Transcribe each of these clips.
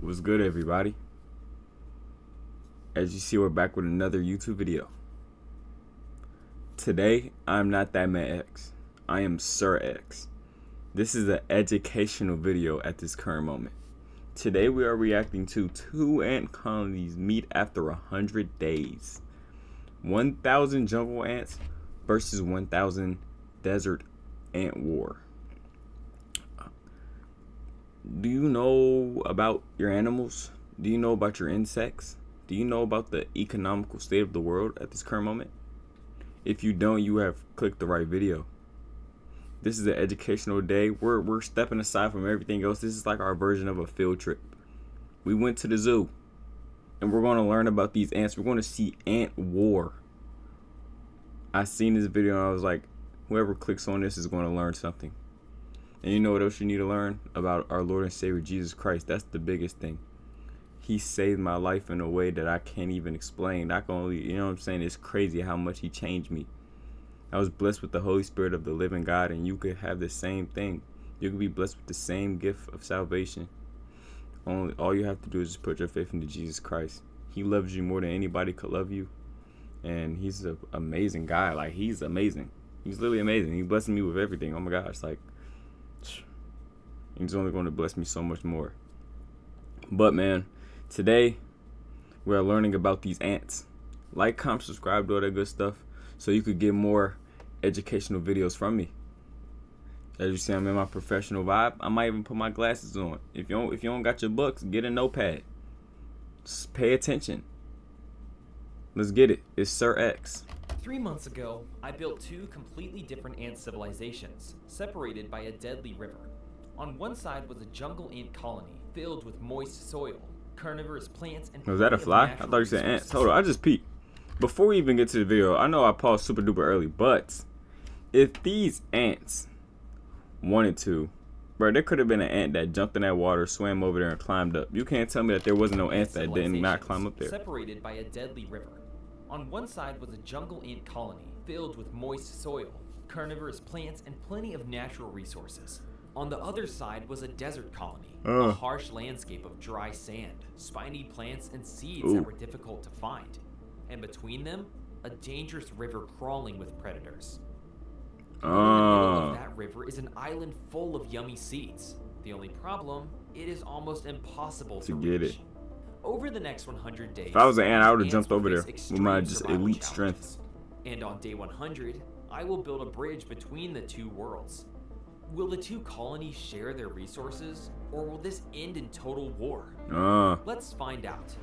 What's good, everybody? As you see, we're back with another YouTube video. Today, I'm not Thtman.x. I am Sir X. This is an educational video at this current moment. Today, we are reacting to 2 ant colonies meet after 100 days. 1,000 jungle ants versus 1,000 desert ant war. Do you know about your animals? Do you know about your insects? Do you know about the economical state of the world at this current moment? If you don't, you have clicked the right video. This is an educational day. We're stepping aside from everything else. This is like our version of a field trip. We went to the zoo, and we're going to learn about these ants. We're going to see ant war. I seen this video, and I was like, whoever clicks on this is going to learn something. And you know what else you need to learn? About our Lord and Savior Jesus Christ. That's the biggest thing. He saved my life in a way that I can't even explain. I can only, you know what I'm saying? It's crazy how much he changed me. I was blessed with the Holy Spirit of the living God, and you could have the same thing. You could be blessed with the same gift of salvation. All you have to do is just put your faith into Jesus Christ. He loves you more than anybody could love you. And he's an amazing guy. Like, he's amazing. He's literally amazing. He blesses me with everything. Oh my gosh, like, he's only going to bless me so much more. But man, today we are learning about these ants. Like, comment, subscribe, do all that good stuff, so you could get more educational videos from me. As you see, I'm in my professional vibe. I might even put my glasses on. If you don't got your books, get a notepad. Just pay attention. Let's get it. It's Sir X. 3 months ago, I built 2 completely different ant civilizations, separated by a deadly river. On one side was a jungle ant colony filled with moist soil, carnivorous plants, and was that a fly? I thought you said ants. Hold on, I just peeked. Before we even get to the video, I know I paused super duper early, but if these ants wanted to, bro, there could have been an ant that jumped in that water, swam over there, and climbed up. You can't tell me that there wasn't no ants that did not climb up there. Separated by a deadly river. On one side was a jungle ant colony filled with moist soil, carnivorous plants, and plenty of natural resources. On the other side was a desert colony, a harsh landscape of dry sand, spiny plants, and seeds that were difficult to find. And between them, a dangerous river crawling with predators. In the middle of that river is an island full of yummy seeds. The only problem, it is almost impossible to get reach. it. Over the next 100 days, if I was an ant, I would have jumped over there with my just elite strength. And on day 100, I will build a bridge between the 2 worlds. Will the 2 colonies share their resources, or will this end in total war? Let's find out.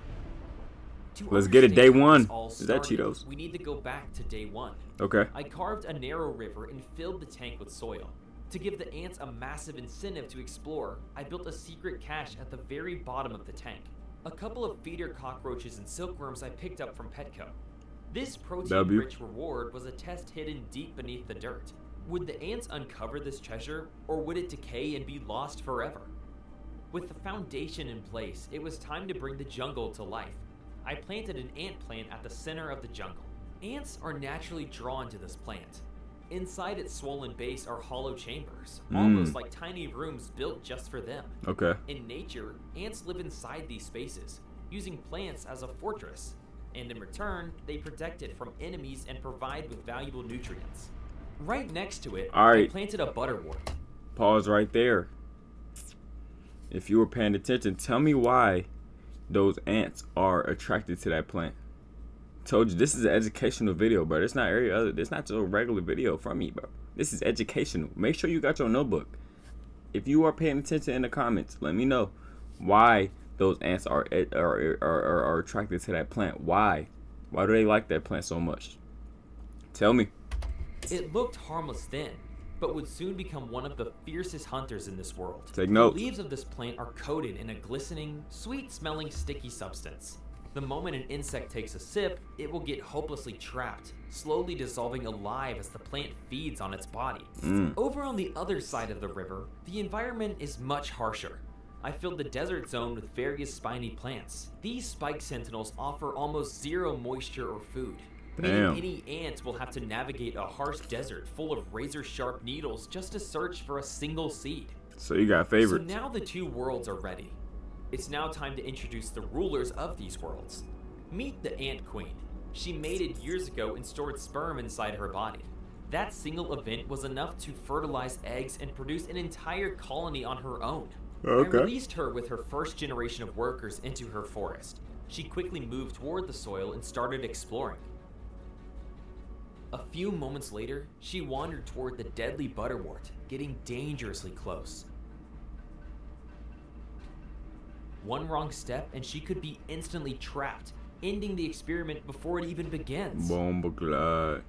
Let's get it. Day 1. Is that Cheetos? We need to go back to day 1. Okay. I carved a narrow river and filled the tank with soil. To give the ants a massive incentive to explore, I built a secret cache at the very bottom of the tank. A couple of feeder cockroaches and silkworms I picked up from Petco. This protein-rich reward was a test hidden deep beneath the dirt. Would the ants uncover this treasure, or would it decay and be lost forever? With the foundation in place, it was time to bring the jungle to life. I planted an ant plant at the center of the jungle. Ants are naturally drawn to this plant. Inside its swollen base are hollow chambers, almost like tiny rooms built just for them. Okay. In nature, ants live inside these spaces, using plants as a fortress. And in return, they protect it from enemies and provide with valuable nutrients. Right next to it, I planted a butterwort. Pause right there. If you were paying attention, tell me why those ants are attracted to that plant. Told you, this is an educational video, bro. It's not it's not just a regular video from me, bro. This is educational. Make sure you got your notebook. If you are paying attention in the comments, let me know why those ants are attracted to that plant. Why do they like that plant so much? Tell me. It looked harmless then, but would soon become one of the fiercest hunters in this world. Take note. The leaves of this plant are coated in a glistening, sweet-smelling, sticky substance. The moment an insect takes a sip, it will get hopelessly trapped, slowly dissolving alive as the plant feeds on its body. Over on the other side of the river, the environment is much harsher. I filled the desert zone with various spiny plants. These spike sentinels offer almost zero moisture or food. Meaning any ant will have to navigate a harsh desert full of razor-sharp needles just to search for a single seed. So you got favorites. So now the 2 worlds are ready. It's now time to introduce the rulers of these worlds. Meet the Ant Queen. She mated years ago and stored sperm inside her body. That single event was enough to fertilize eggs and produce an entire colony on her own. Okay. I released her with her first generation of workers into her forest. She quickly moved toward the soil and started exploring. A few moments later, she wandered toward the deadly butterwort, getting dangerously close. One wrong step and she could be instantly trapped, ending the experiment before it even begins. Bomba.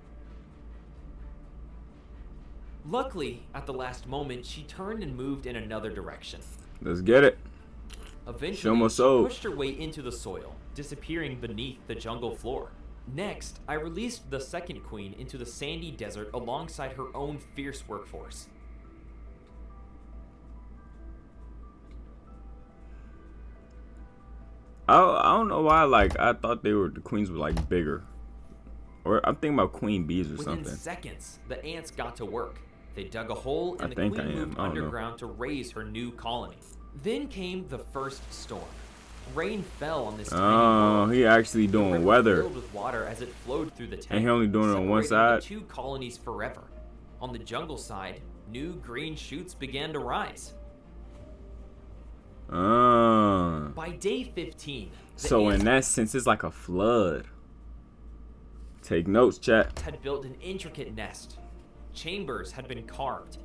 Luckily, at the last moment, she turned and moved in another direction. Let's get it. Eventually, she pushed her way into the soil, disappearing beneath the jungle floor. Next, I released the second queen into the sandy desert alongside her own fierce workforce. I don't know why, like, I thought the queens were, like, bigger. Or I'm thinking about queen bees or something. Within seconds, the ants got to work. They dug a hole and the think queen I am. moved I don't know. underground to raise her new colony. Then came the first storm. Rain fell on this tiny world. He actually The doing river weather. filled with water as it flowed through the tank. And he only doing it on one separating side? the two colonies forever. On the jungle side, new green shoots began to rise. By day 15, the So ants in that sense, it's like a flood. Take notes, chat. had built an intricate nest. Chambers had been carved.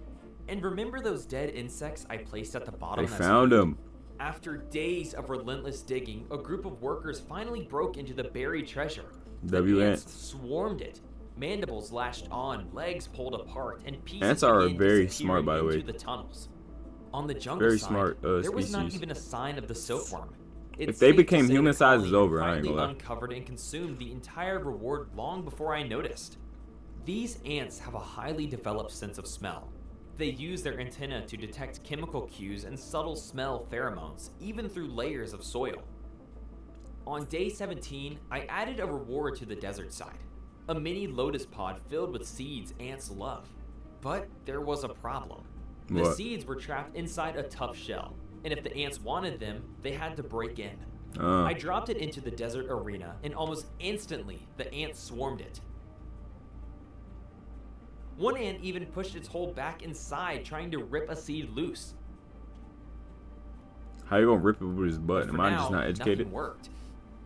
And remember those dead insects I placed at the bottom? They as found food? him. After days of relentless digging, a group of workers finally broke into the buried treasure. W The ants. swarmed it. Mandibles lashed on, legs pulled apart, and pieces Ants are began very disappearing smart, by the way. into the tunnels. On the jungle Very side, smart, there was not species. even a sign of the silkworm. It's If they safe to became say human the size, colony it's over, I ain't finally gonna lie. uncovered and consumed the entire reward long before I noticed. These ants have a highly developed sense of smell. They use their antennae to detect chemical cues and subtle smell pheromones, even through layers of soil. On day 17, I added a reward to the desert side. A mini lotus pod filled with seeds ants love. But there was a problem. The What? seeds were trapped inside a tough shell, and if the ants wanted them, they had to break in. Uh, I dropped it into the desert arena, and almost instantly, the ants swarmed it. One ant even pushed its hole back inside, trying to rip a seed loose. how you gonna rip it with his butt? For Am I now, just not educated? nothing worked.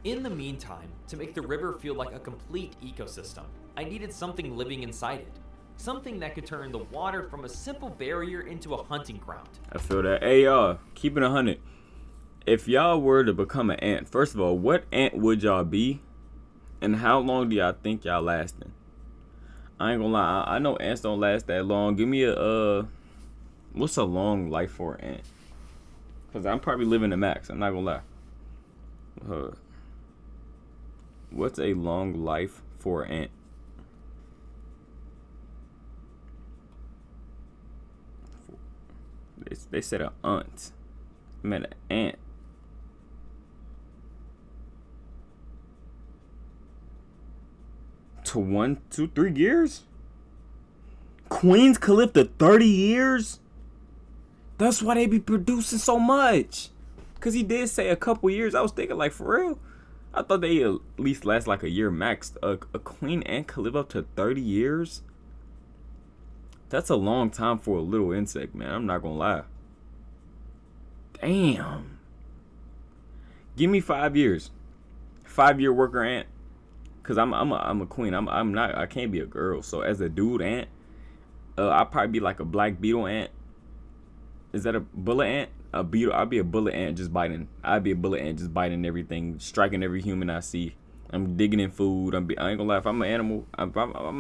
In the meantime, to make the river feel like a complete ecosystem, I needed something living inside it. Something that could turn the water from a simple barrier into a hunting ground. I feel that. Hey, y'all, keep it 100. If y'all were to become an ant, first of all, what ant would y'all be? And how long do y'all think y'all lasting? I ain't gonna lie, I know ants don't last that long. Give me a, what's a long life for an ant? Because I'm probably living the max, I'm not gonna lie. What's a long life for an ant? They said an aunt. I meant an ant. To 1, 2, 3 years? Queens could live to 30 years? That's why they be producing so much. Cause he did say a couple years. I was thinking like for real. I thought they at least last like a year max. A queen ant could live up to 30 years? That's a long time for a little insect, man. I'm not gonna lie. Damn. Give me 5 years. 5-year worker ant. Cause I'm a queen. I can't be a girl. So as a dude ant, I'll probably be like a black beetle ant. Is that a bullet ant? A beetle. I'll be a bullet ant just biting. I'd be a bullet ant just biting everything, striking every human I see. I'm digging in food. I ain't gonna lie. If I'm an animal, I'm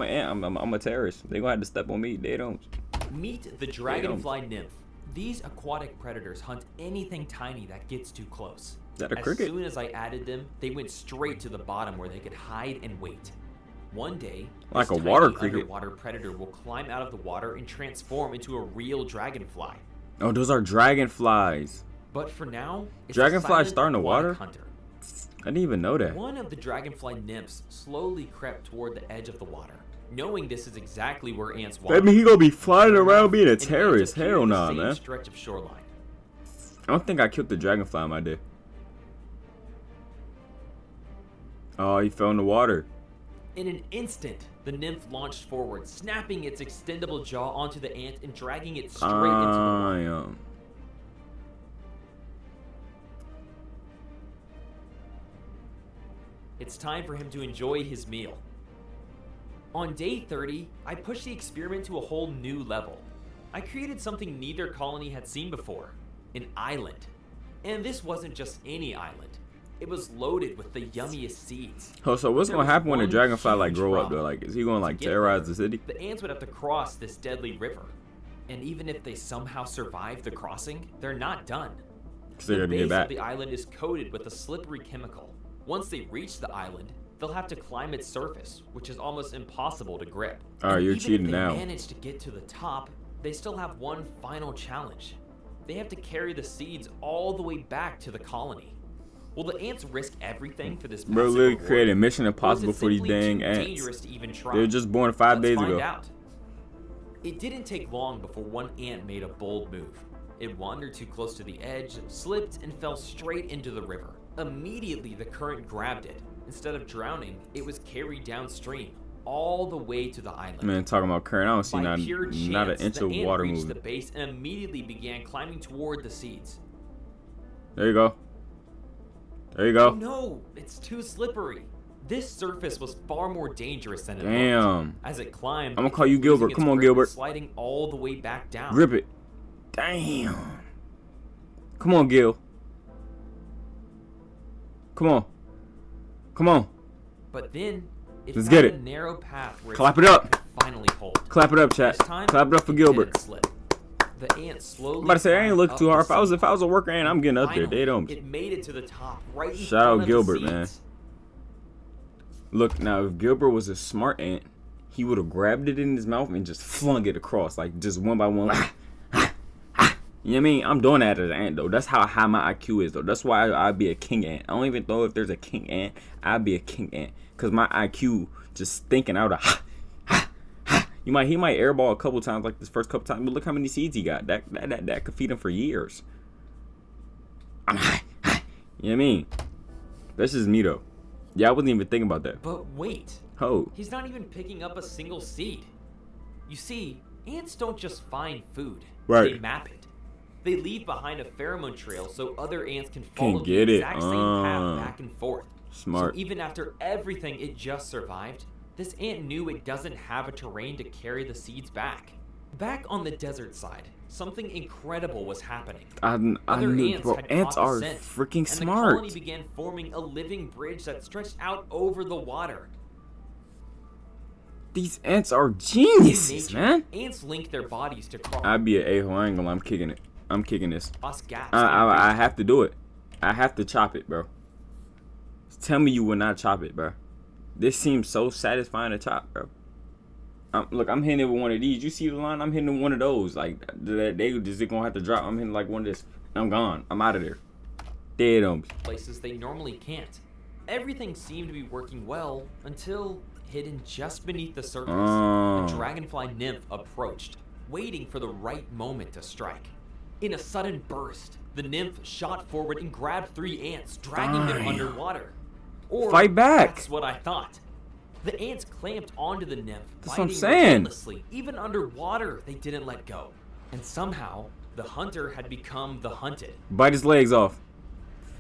an ant. I'm a terrorist. They gonna have to step on me. They don't. Meet the dragonfly nymph. These aquatic predators hunt anything tiny that gets too close. Is that a As cricket? soon as I added them, they went straight to the bottom where they could hide and wait. One day, Like this a water tiny cricket. underwater predator will climb out of the water and transform into a real dragonfly. Oh, those are dragonflies. But for now, it's Dragonflies a silent star in the aquatic water? hunter. I didn't even know that. One of the dragonfly nymphs slowly crept toward the edge of the water, knowing this is exactly where ants That wander. mean he gonna be flying around being a And ants terrorist? appear Hell in the nah, same man. stretch of shoreline. I don't think I killed the dragonfly on my day. Oh, he fell in the water. In an instant, the nymph launched forward, snapping its extendable jaw onto the ant and dragging it straight into the water. It's time for him to enjoy his meal. On day 30, I pushed the experiment to a whole new level. I created something neither colony had seen before, an island. And this wasn't just any island. It was loaded with the yummiest seeds. Oh, so what's gonna happen when the dragonfly like grow up though? Like, is he gonna like terrorize the city? The ants would have to cross this deadly river. And even if they somehow survive the crossing, they're not done. So they're gonna get back. The island is coated with a slippery chemical. Once they reach the island, they'll have to climb its surface, which is almost impossible to grip. Alright, you're cheating now. Even if they manage to get to the top, they still have one final challenge. They have to carry the seeds all the way back to the colony. Will the ants risk everything for this? Bro, literally created Mission Impossible for these dang ants. They were just born 5 days ago. It didn't take long before one ant made a bold move. It wandered too close to the edge, slipped, and fell straight into the river. Immediately, the current grabbed it. Instead of drowning, it was carried downstream, all the way to the island. Man, talking about current, I don't see not an inch of water moving. The base and immediately began climbing toward the seeds. There you go. There you go. Oh, no, it's too slippery. This surface was far more dangerous than it looked. As it climbed, I'm gonna call you Gilbert. Come on, Gilbert. Sliding all the way back down. Grip it. Damn. Come on, Gil. Come on. Come on. But then it Let's found get it. A narrow path where Clap it up. Finally hold. Clap it up, chat. Clap it up for Gilbert. The ant slowly. I'm about to say I ain't looking too hard. If I was a worker ant, I'm getting up there. They don't. It made it to the top. Right. Shout out Gilbert, man. Look, now if Gilbert was a smart ant, he would have grabbed it in his mouth and just flung it across, like just one by one. Like, you know what I mean? I'm doing that as an ant though. That's how high my IQ is though. That's why I'd be a king ant. I don't even know if there's a king ant. I'd be a king ant because my IQ just thinking out of. He might airball a couple times like this first couple times, but look how many seeds he got. That could feed him for years. I'm high. You know what I mean? That's just me though. Yeah, I wasn't even thinking about that. But wait. Oh. He's not even picking up a single seed. You see, ants don't just find food. Right. They map it. They leave behind a pheromone trail so other ants can follow the it. exact same path back and forth. Smart. So even after everything it just survived, this ant knew it doesn't have a terrain to carry the seeds back. Back on the desert side, something incredible was happening. I knew, bro. Ants are freaking smart. And the colony began forming a living bridge that stretched out over the water. These ants are geniuses, man. Ants link their bodies to crawl. I'd be an a-hole. I ain't gonna lie, I'm kicking it. I'm kicking this. I have to do it. I have to chop it, bro. Tell me you will not chop it, bro. This seems so satisfying to chop, bro. Look, I'm hitting it with one of these. You see the line? I'm hitting one of those. Like, they just gonna have to drop. I'm hitting like one of this. I'm gone. I'm out of there. Dead on me. Places they normally can't. Everything seemed to be working well until, hidden just beneath the surface, a dragonfly nymph approached, waiting for the right moment to strike. In a sudden burst, the nymph shot forward and grabbed 3 ants, dragging them underwater. Or fight back. That's what I thought. The ants clamped onto the nymph, that's what I'm saying. Relentlessly. Even underwater, they didn't let go. And somehow, the hunter had become the hunted. Bite his legs off.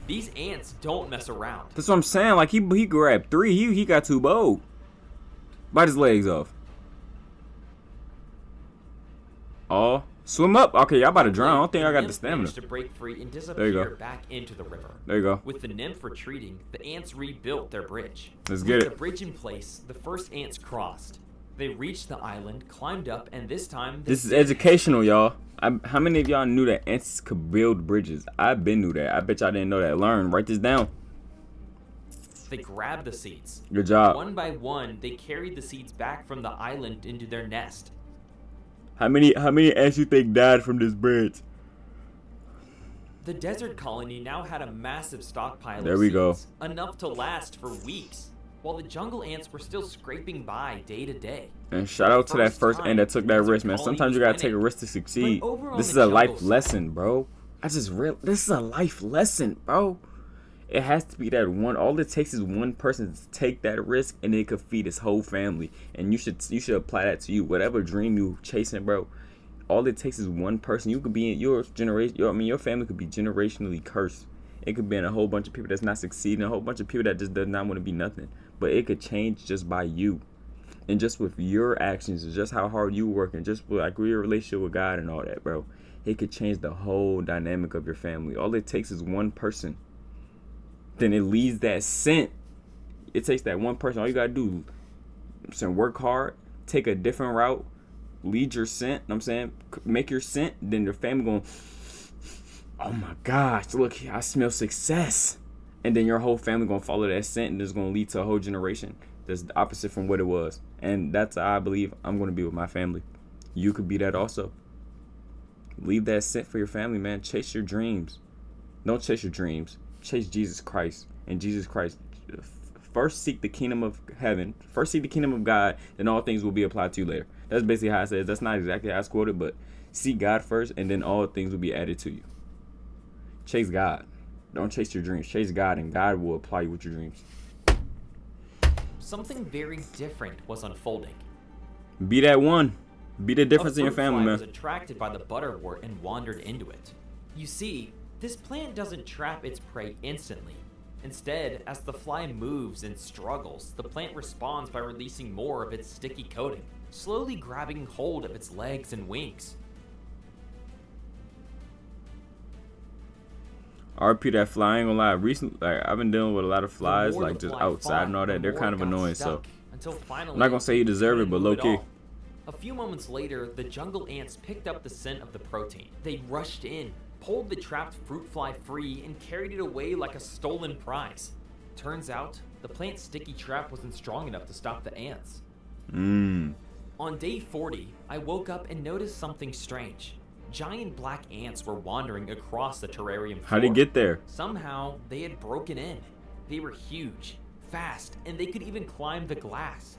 These ants don't mess around. That's what I'm saying. Like, he grabbed 3. He got too bold. Bite his legs off. Oh. Swim up. Okay, y'all about to drown. I don't think I got the stamina. To break free and disappear back into the river. There you go. With the nymph retreating, the ants rebuilt their bridge. Let's get it. With the bridge in place, the first ants crossed. They reached the island, climbed up, and this time... This is educational, y'all. How many of y'all knew that ants could build bridges? I knew that. I bet y'all didn't know that. Learn. Write this down. They grabbed the seeds. Good job. One by one, they carried the seeds back from the island into their nest. How many ants you think died from this bridge? The desert colony now had a massive stockpile there of we seeds, go. Enough to last for weeks, while the jungle ants were still scraping by day to day. And shout out to that first ant that took that risk, man. Sometimes you gotta take a risk to succeed. This is a life lesson, bro. I just real. This is a life lesson, bro. It has to be that one. All it takes is one person to take that risk, and it could feed his whole family. And you should apply that to you. Whatever dream you chasing, bro. All it takes is one person. You could be in your generation. Your family could be generationally cursed. It could be in a whole bunch of people that's not succeeding. A whole bunch of people that just does not want to be nothing. But it could change just by you, and just with your actions, and just how hard you work, and just with like your relationship with God and all that, bro. It could change the whole dynamic of your family. All it takes is one person. Then it leaves that scent. It takes that one person. All you gotta do is work hard, take a different route, lead your scent. I'm saying, make your scent. Then your family going, oh my gosh, look, I smell success. And then your whole family gonna follow that scent, and it's gonna lead to a whole generation that's the opposite from what it was. And that's how I believe I'm gonna be with my family. You could be that also. Leave that scent for your family, man. Chase your dreams. Don't chase your dreams. Chase Jesus Christ. And Jesus Christ, first seek the kingdom of heaven. First seek the kingdom of God, then all things will be applied to you later. That's basically how it says. That's not exactly how it's quoted, but seek God first, and then all things will be added to you. Chase God. Don't chase your dreams. Chase God, and God will apply you with your dreams. Something very different was unfolding. Be that one. Be the difference in your family, man. Was attracted by the butterwort and wandered into it. You see, this plant doesn't trap its prey instantly. Instead, as the fly moves and struggles, the plant responds by releasing more of its sticky coating, slowly grabbing hold of its legs and wings. RP that fly, I ain't gonna lie. Recently, like, I've been dealing with a lot of flies, like just outside and all that. They're kind of annoying, so I'm not gonna say you deserve it, but low key. A few moments later, the jungle ants picked up the scent of the protein. They rushed in, pulled the trapped fruit fly free, and carried it away like a stolen prize. Turns out, the plant's sticky trap wasn't strong enough to stop the ants. On day 40, I woke up and noticed something strange. Giant black ants were wandering across the terrarium floor. How'd they get there? Somehow, they had broken in. They were huge, fast, and they could even climb the glass.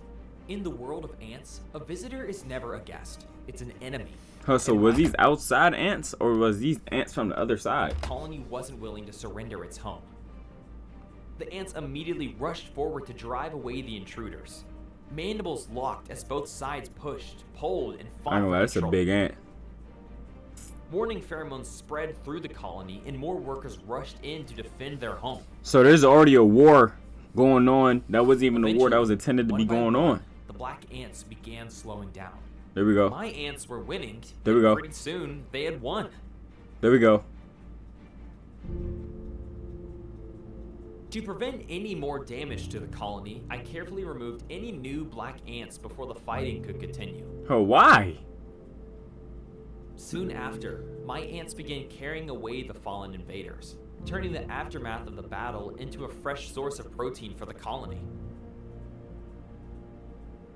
In the world of ants, a visitor is never a guest. It's an enemy. Oh, so was these outside ants, or was these ants from the other side? The colony wasn't willing to surrender its home. The ants immediately rushed forward to drive away the intruders. Mandibles locked as both sides pushed, pulled, and fought. I know that's a big ant. Warning pheromones spread through the colony, and more workers rushed in to defend their home. So there's already a war going on. That wasn't even a war that was intended to be going on. The black ants began slowing down. There we go. My ants were winning. There we go. Pretty soon, they had won. There we go. To prevent any more damage to the colony, I carefully removed any new black ants before the fighting could continue. Oh, why? Soon after, my ants began carrying away the fallen invaders, turning the aftermath of the battle into a fresh source of protein for the colony.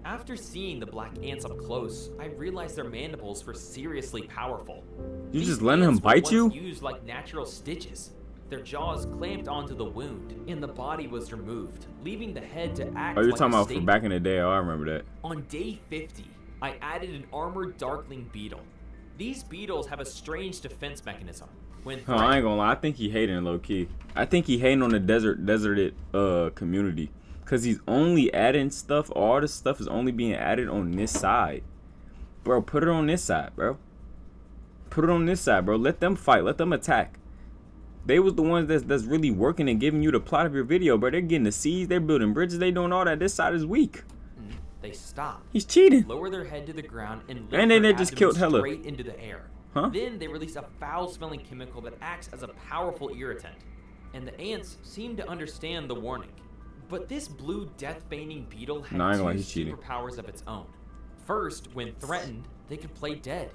After seeing the black ants up close, I realized their mandibles were seriously powerful. You These just letting them ants were bite you? once used like natural stitches. Their jaws clamped onto the wound, and the body was removed, leaving the head to act Oh, you're like talking a about from staple. back in the day. Oh, I remember that. On day 50, I added an armored darkling beetle. These beetles have a strange defense mechanism. When Oh, I ain't gonna lie. I think he hating low key. I think he hating on the deserted community, cause he's only adding stuff. All this stuff is only being added on this side, bro. Put it on this side, bro. Put it on this side, bro. Let them fight. Let them attack. They was the ones that's really working and giving you the plot of your video, bro. They're getting the seeds. They're building bridges. They doing all that. This side is weak. they stop, He's cheating. lower their head to the ground, and lift And then their they just abdomen killed Hella. straight into the air. Huh? Then they release a foul-smelling chemical that acts as a powerful irritant. And the ants seem to understand the warning. But this blue death-feigning beetle had Nah, I ain't gonna lie, two he's cheating. superpowers of its own. First, when threatened, they can play dead.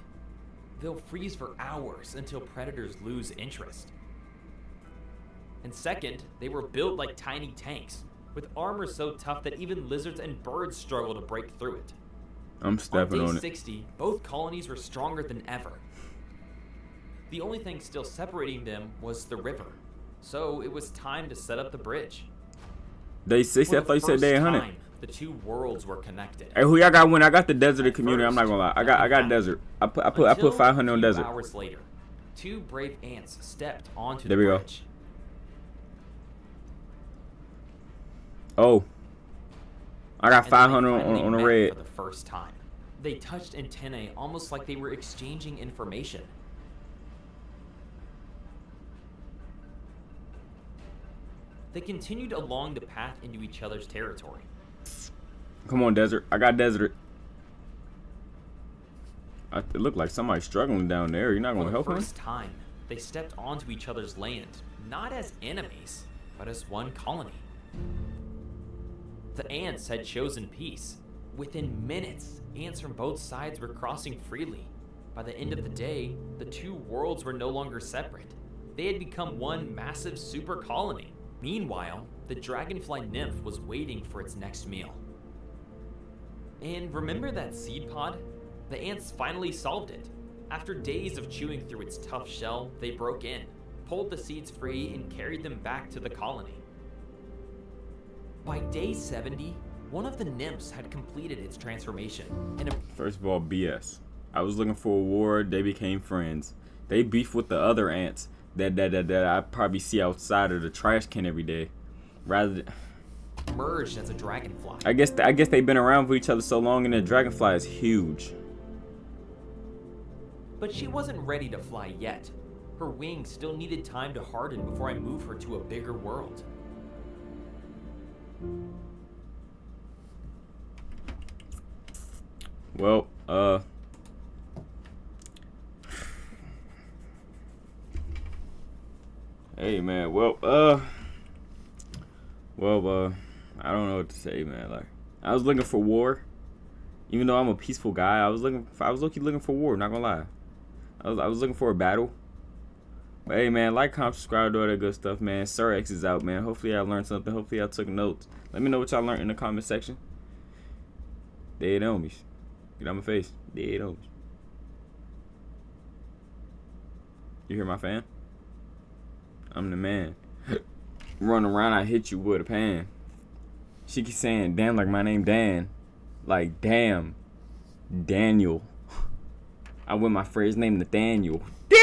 They'll freeze for hours until predators lose interest. And second, they were built like tiny tanks, with armor so tough that even lizards and birds struggle to break through it. I'm stepping on on day it. 60, both colonies were stronger than ever. The only thing still separating them was the river, so it was time to set up the bridge. Day 60. I For thought you the said day first 100. time, the two worlds were connected. Hey, who y'all got win? I got the deserted At community. I'm not first, gonna lie. I got nothing desert. I put Until 500 on a few desert. hours later, two brave ants stepped onto There the we go. bridge. Oh. I got And then 500 they finally on a met red. for the first time. They touched antennae almost like they were exchanging information. They continued along the path into each other's territory. Come on, desert. I got desert. It looked like somebody's struggling down there. You're not going to help For the him? first time, they stepped onto each other's land, not as enemies, but as one colony. The ants had chosen peace. Within minutes, ants from both sides were crossing freely. By the end of the day, the two worlds were no longer separate. They had become one massive super colony. Meanwhile, the dragonfly nymph was waiting for its next meal. And remember that seed pod? The ants finally solved it. After days of chewing through its tough shell, they broke in, pulled the seeds free, and carried them back to the colony. By day 70, one of the nymphs had completed its transformation. And First of all, BS. I was looking for a war. They became friends. They beef with the other ants that I probably see outside of the trash can every day. Rather than, emerged as a dragonfly. I guess they've been around with each other so long, and the dragonfly is huge. But she wasn't ready to fly yet. Her wings still needed time to harden before I move her to a bigger world. Well, hey man, I don't know what to say, man. Like, I was looking for war, even though I'm a peaceful guy. I was low-key looking for war. Not gonna lie, I was looking for a battle. But hey, man, like, comment, subscribe, do all that good stuff, man. Sir X is out, man. Hopefully, I learned something. Hopefully, I took notes. Let me know what y'all learned in the comment section. Dead homies. Get out my face. Dead homies. You hear my fan? I'm the man. Run around, I hit you with a pan. She keeps saying, damn, like my name Dan. Like, damn. Daniel. I went my friend's name Nathaniel. Damn.